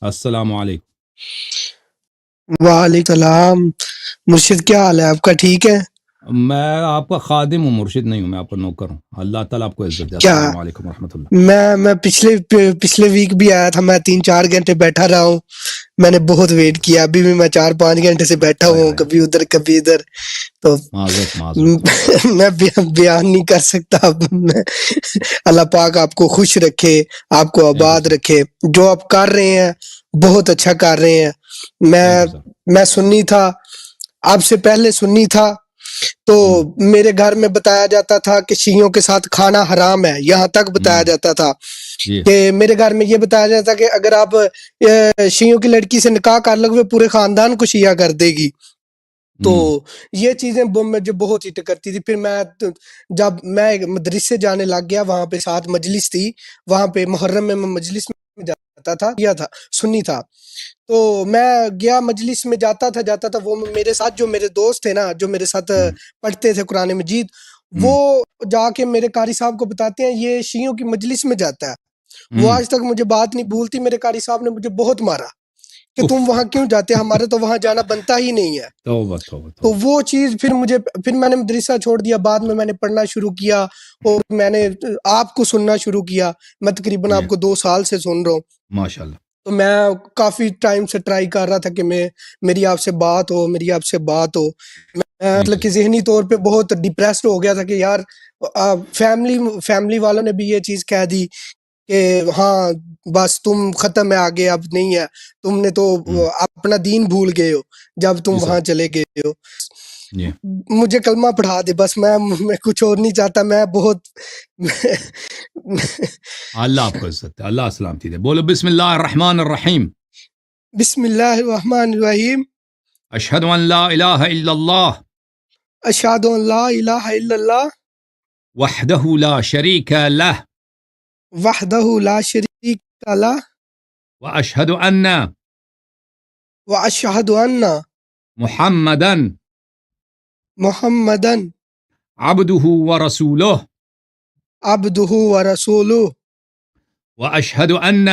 السلام علیکم. وعلیکم السلام. مرشد کیا حال ہے آپ کا؟ ٹھیک ہے؟ میں آپ کا خادم ہوں، مرشد نہیں ہوں، میں آپ کا نوکر ہوں. اللہ تعالیٰ آپ کو عزت دے. کیا السلام علیکم ورحمۃ اللہ. میں پچھلے ویک بھی آیا تھا. میں 3-4 گھنٹے بیٹھا رہا ہوں. میں نے بہت ویٹ کیا. ابھی بھی میں 4-5 گھنٹے سے بیٹھا ہائے ہوں، ہائے، کبھی ادھر کبھی ادھر. تو معذرت. میں بیان نہیں کر سکتا. اللہ پاک آپ کو خوش رکھے، آپ کو تھینک یو آباد سر. رکھے. جو آپ کر رہے ہیں بہت اچھا کر رہے ہیں. تھینک میں یو سر. میں سنی تھا، آپ سے پہلے سنی تھا. تو میرے گھر میں بتایا جاتا تھا کہ شیعوں کے ساتھ کھانا حرام ہے. یہاں تک بتایا جاتا تھا جی کہ میرے گھر میں یہ بتایا جاتا تھا کہ اگر آپ شیعوں کی لڑکی سے نکاح کر لو گے پورے خاندان کو شیعہ کر دے گی. تو یہ چیزیں مجھے بہت ہٹ کرتی تھی. پھر جب میں مدرسے جانے لگ گیا، وہاں پہ ساتھ مجلس تھی، وہاں پہ محرم میں مجلس میں جاتا تھا، سنی تھا. تو میں گیا مجلس میں، جاتا تھا. وہ میرے ساتھ جو میرے دوست تھے نا، جو میرے ساتھ پڑھتے تھے قرآن مجید، وہ جا کے میرے قاری صاحب کو بتاتے ہیں یہ شیعوں کی مجلس میں جاتا ہے. وہ آج تک مجھے بات نہیں بھولتی. میرے قاری صاحب نے مجھے بہت مارا کہ تم وہاں کیوں جاتے، ہمارے تو وہاں جانا بنتا ہی نہیں ہے. توبہ. تو وہ چیز پھر میں نے مدرسہ چھوڑ دیا. بعد میں نے پڑھنا شروع کیا اور میں نے آپ کو سننا شروع کیا. میں تقریباً آپ کو 2 سال سے سن رہا ہوں. ماشاء اللہ. تو میں کافی ٹائم سے ٹرائی کر رہا تھا کہ میری آپ سے بات ہو. میں مطلب کہ ذہنی طور پہ بہت ڈپریسڈ ہو گیا تھا کہ یار فیملی والوں نے بھی یہ چیز کہہ دی کہ ہاں بس تم ختم ہے، آگے اب نہیں ہے، تم نے تو اپنا دین بھول گئے ہو جب تم وہاں چلے گئے ہو. مجھے کلمہ پڑھا دے بس. میں کچھ اور نہیں چاہتا. میں بہت اللہ آپ کو عزت دے، اللہ سلامتی دے. بولو بسم اللہ الرحمن الرحیم. بسم اللہ الرحمن الرحیم. اشہد ان لا الہ الا اللہ اشہد ان لا الہ الا اللہ وحدہ لا شریک لہ وحدہ لا شریک لہ واشہد ان واشہد ان محمدا محمدن عبدہ ورسولہ عبدہ ورسولہ واشہد ان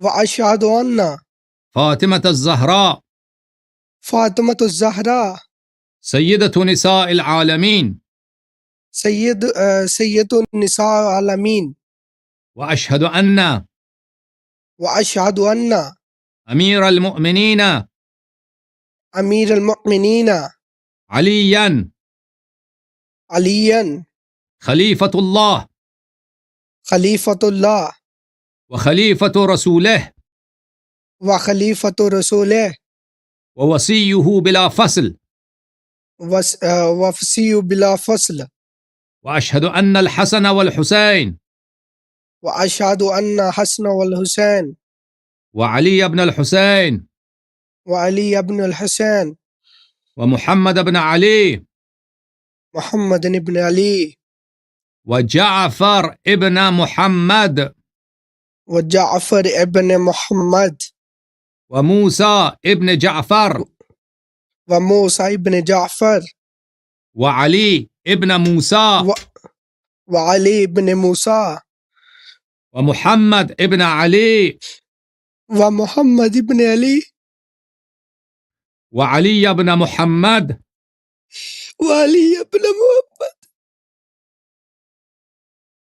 واشہد ان فاطمۃ الزہراء فاطمۃ الزہراء سیدۃ نساء العالمین سید النساء العالمین واشہد ان واشہد ان امیر المؤمنین امیر المؤمنین علیاً علیاً خلیفۃ اللہ خلیفۃ اللہ وخلیفۃ رسولہ وخلیفۃ رسولہ ووصیہ بلا فصل وفسی بلا فصل واشہد ان الحسن والحسین واشہد ان حسن والحسین وعلی ابن الحسین وعلی ابن الحسین ومحمد ابن علی محمد ابن علی وجعفر ابن محمد وجعفر ابن محمد وموسى ابن جعفر وموسى ابن جعفر وعلي ابن موسى وعلي ابن موسى ومحمد ابن علي ومحمد ابن علي وعلي ابن محمد وعلي ابن محمد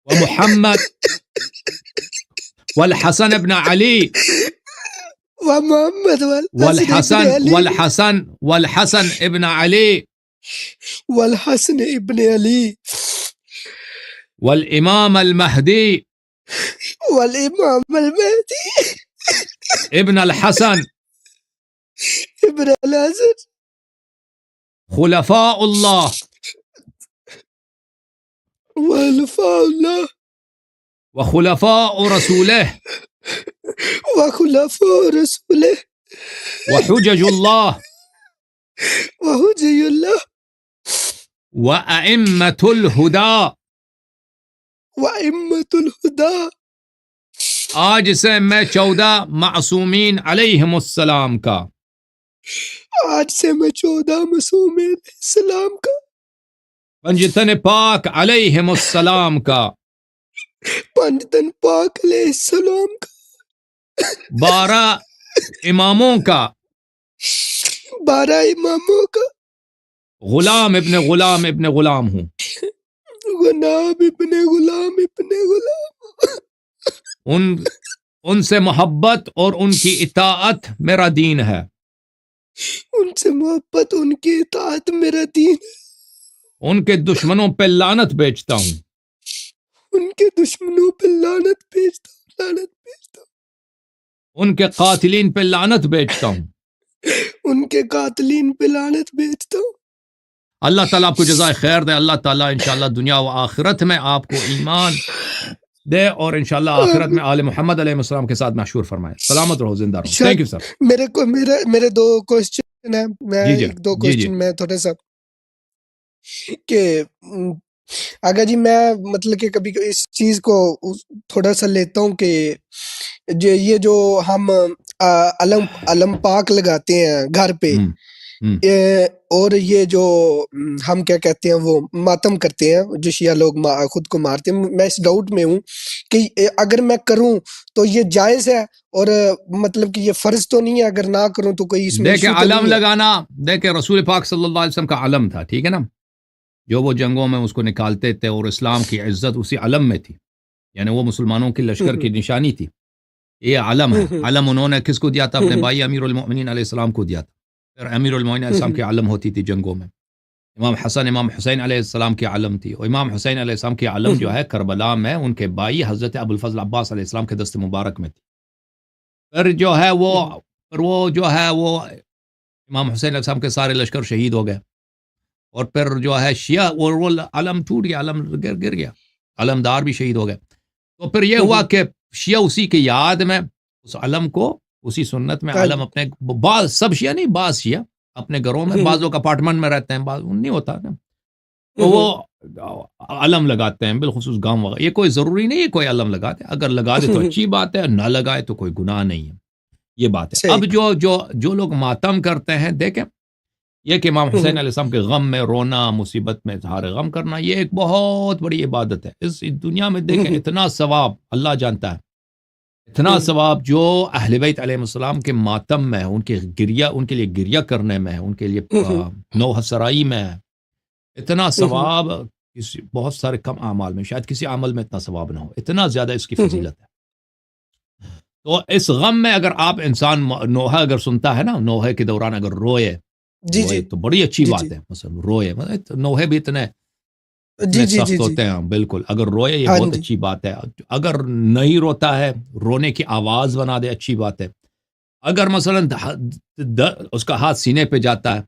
ومحمد والحسن ابن علي ومحمد والحسن ابن علي والحسن ابن علي والإمام المهدي والإمام المهدي ابن الحسن ابن الحسن خلفاء الله وخلفاء الله وخلفاء رسوله وخلفاء رسوله وحجج الله وحجج الله وأئمة الهدى. وأئمة الهدى. آج سے میں 14 معصومین علیہم السلام کا آج سے میں 14 معصومین علیہ السلام کا پنجتن پاک علیہم السلام کا پنجتن پاک علیہ السلام کا 12 इमामों का 12 इमामों का गुलाम इब्न गुलाम हूँ। गुलाम इब्ने गुलाम उनसे मोहब्बत और उनकी इताअत मेरा दीन है। उनसे मोहब्बत उनकी इताअत मेरा दीन है। उनके दुश्मनों पे लानत बेचता हूँ। उनके दुश्मनों पे लानत भेजता हूँ। उनके कातिलीन पे लानत बेचता हूँ। उनके कातिलीन पे लानत भेजता हूँ। अल्लाह ताला आपको जज़ाए खैर दे। अल्लाह ताला इंशाअल्लाह दुनिया व आखिरत में आपको ईमान दे और इंशाअल्लाह आखिरत में आले मोहम्मद अलैहिस्सलाम के साथ मशहूर फरमाए। सलामत रहो, जिंदा रहो। Thank you sir. मेरे 2 क्वेश्चन है। मैं जी जी 1-2 जी जी क्वेश्चन में थोड़ा सा कि अगर जी मैं मतलब कि कभी इस चीज को थोड़ा सा लेता हूँ कि ये जो हम अलम पाक लगाते हैं घर पे, और ये जो हम क्या कहते हैं वो मातम करते हैं, जो शिया लोग खुद को मारते हैं, मैं इस डाउट में हूँ कि अगर मैं करूँ तो ये जायज है और मतलब कि ये फर्ज तो नहीं है, अगर ना करूँ तो कोई इसमें देखिए इशू तो अलम नहीं है? लगाना, देखिए रसूल पाक सल्लल्लाहु अलैहि वसल्लम का अलम था, ठीक है ना, जो वो जंगों में उसको निकालते थे और इस्लाम की इज्जत उसी अलम में थी, यानी वो मुसलमानों की लश्कर की निशानी थी। ये अलम है। अलम उन्होंने किसको दिया था? अपने भाई अमीरुल मोमिनीन अलैहिस्सलाम को दिया था। फिर अमीरुल मोमिनीन अलैहिस्सलाम की अलम होती थी जंगों में। इमाम हसन इमाम हुसैन अलैहिस्सलाम की अलम थी, और इमाम हुसैन अलैहिस्सलाम की अलम जो है करबला में उनके भाई हजरत अबुल फजल अब्बास अलैहिस्सलाम के दस्त मुबारक में थी। फिर जो है वो जो है वो इमाम हुसैन अलैहिस्सलाम के सारे लश्कर शहीद हो गए, और फिर जो है शिया वो अलम टूट गया, अलम गिर गया, अलमदार भी शहीद हो गए। तो फिर ये हुआ कि शिया उसी की याद में उस अलम को, उसी सुन्नत में अलम अपने बाज, सब शिया नहीं, बाज शिया अपने घरों में, बाज लोग अपार्टमेंट में रहते हैं, बाज नहीं होता ना, तो वो अलम लगाते हैं बिलखुसूस गांव वगैरह। ये कोई ज़रूरी नहीं है कोई अलम लगाते, अगर लगा दे तो अच्छी बात है, ना लगाए तो कोई गुनाह नहीं है, ये बात है। अब जो लोग मातम करते हैं, देखें ये कि इमाम हुसैन अलैहिस्सलाम के गम में रोना, मुसीबत में इज़हार गम करना, ये एक बहुत बड़ी इबादत है इस दुनिया में। देखें इतना सवाब अल्लाह जानता है, इतना सवाब जो अहले बैत अलैहिस्सलाम के मातम में है, उनके लिए गिरिया करने में है, उनके लिए नौह सराई में है, इतना सवाब बहुत सारे कम अमाल में, शायद किसी अमल में इतना सवाब ना हो, इतना ज़्यादा इसकी फजीलत है। तो इस गम में अगर आप इंसान नोहा अगर सुनता है ना, नोहे के दौरान अगर रोए तो बड़ी अच्छी बात है। मतलब रोए, मतलब नोहे भी इतने सख्त होते हैं, बिल्कुल अगर रोए ये बहुत अच्छी बात है। अगर नहीं रोता है, रोने की आवाज बना दे, अच्छी बात है। अगर मसलन उसका हाथ सीने पे जाता है,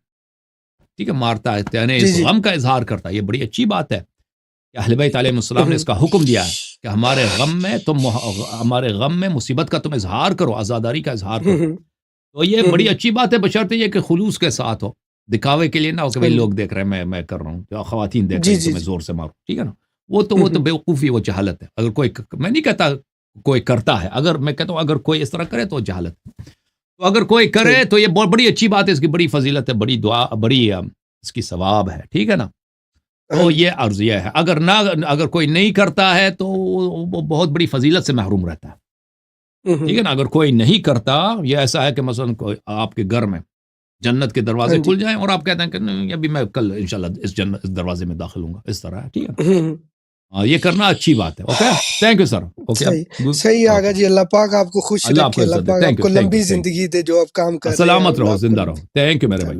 ठीक है, मारता है, यानी इस गम का इजहार करता है, ये बड़ी अच्छी बात है। अहले बैत अलैहिस्सलाम ने इसका हुक्म दिया है कि हमारे गम में मुसीबत का तुम इजहार करो, आज़ादारी का इजहार करो। तो ये बड़ी अच्छी बात है, बशर्ते ये कि खुलूस के साथ हो, दिखावे के लिए ना हो कि भाई लोग देख रहे हैं मैं कर रहा हूँ, तो ख़वातीन देख रही हैं तो मैं जोर से मारूं, ठीक है ना, वो तो बेवकूफ़ी, वो जहालत है। अगर कोई, मैं नहीं कहता कोई करता है, अगर मैं कहता हूँ अगर कोई इस तरह करे तो जहालत है। तो अगर कोई करे तो ये बहुत बड़ी अच्छी बात है, इसकी बड़ी फजीलत है, बड़ी दुआ, बड़ी इसकी सवाब है, ठीक है ना। तो ये अर्जिया है। अगर कोई नहीं करता है तो वो बहुत बड़ी फजीलत से महरूम रहता है, ठीक है ना। अगर कोई नहीं करता, ये ऐसा है कि मसलन कोई आपके घर में जन्नत के दरवाजे खुल जाएं और आप कहते हैं कि अभी मैं कल इंशाल्लाह इस दरवाजे में दाखिल होऊंगा, इस तरह है, ठीक है। ये करना अच्छी बात है। Okay, thank you sir. Okay, सही आगा जी, अल्लाह पाक आपको खुश रखे, अल्लाह पाक आपको लंबी जिंदगी दे, जो आप काम कर रहे हैं। सलामत रहो, जिंदा रहो। थैंक यू मेरे भाई।